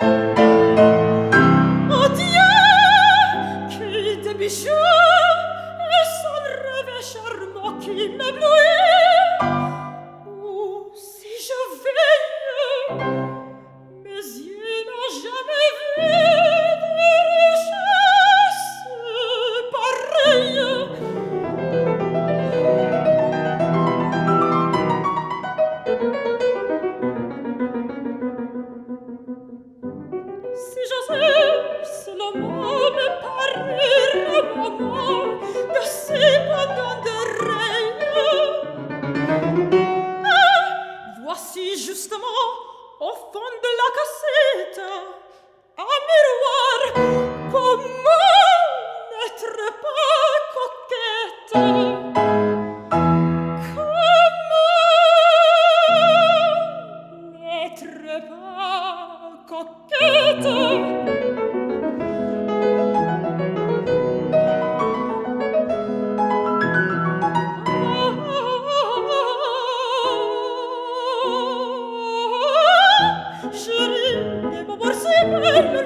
Oh Dieu, qui des bijoux et son rêve charmant qui m'éblouit. Oh, si je veille, mes yeux n'ont jamais vu de richesse pareille. Si j'osais seulement me parer un moment de ces pendants d'oreilles. Ah, voici justement au fond de la cassette un miroir. Comment n'être pas coquette? Comment n'être pas coquette?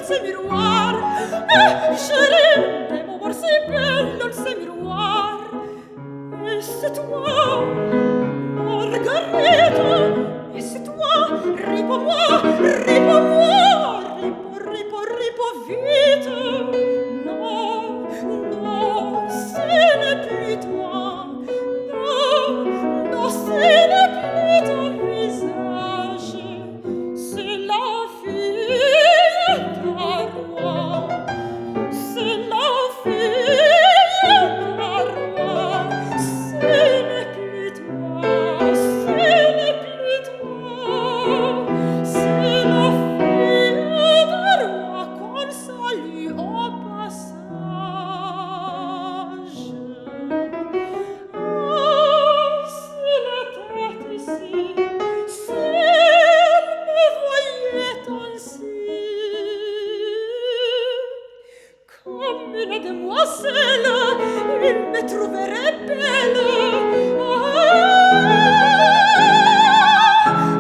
Ce miroir, chérie, des moments si belles dans ce miroir. Et c'est toi, Marguerite, et c'est toi, réponds-moi, réponds-moi, réponds vite. Non, non, ce n'est plus toi, non, non, ce n'est plus ton visage, c'est la fille. C'est la fille d'Arroi, ce n'est plus toi, ce n'est plus toi, c'est la fille d'Arroi qu'on salue au passage. Oh, s'il était ici, s'il me voyait ainsi, comme une demoiselle, il me trouverait belle.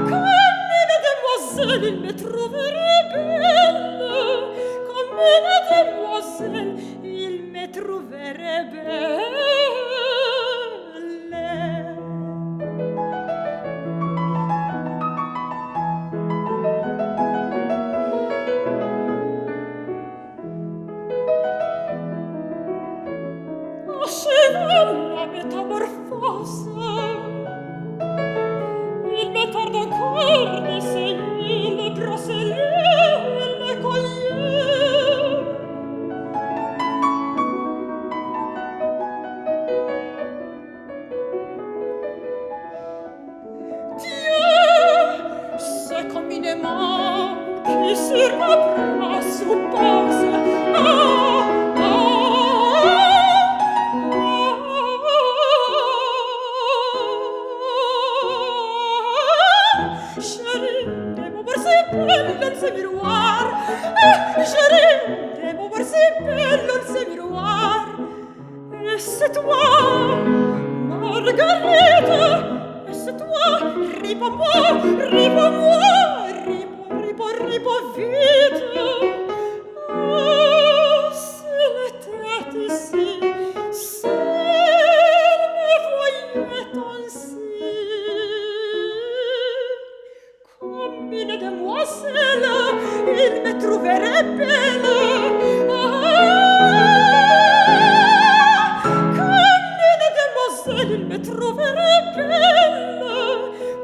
Comme une demoiselle, il me trouverait belle. Comme une demoiselle, il me trouverait belle. Achevons la métamorphose. Il me tarde encore d'essayer les bracelets et les colliers. Dieu, c'est comme une main qui sur ma bras suppose. Ce miroir, chérie, des moments si belles dans ce miroir. Et c'est toi, Marguerite, et c'est toi, réponds-moi, réponds-moi, réponds vite. Oh, s'il était ici, s'il me voyait ainsi, comme une demoiselle, il me trouverait belle. Comme une demoiselle, il me trouverait belle.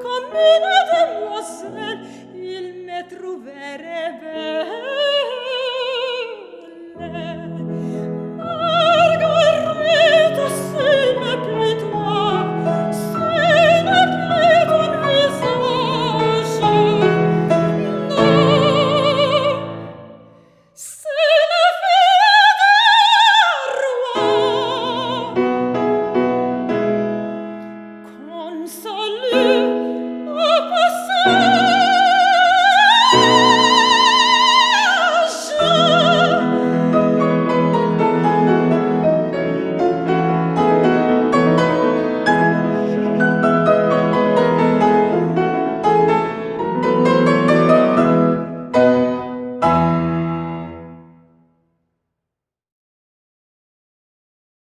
Comme une demoiselle, il me trouverait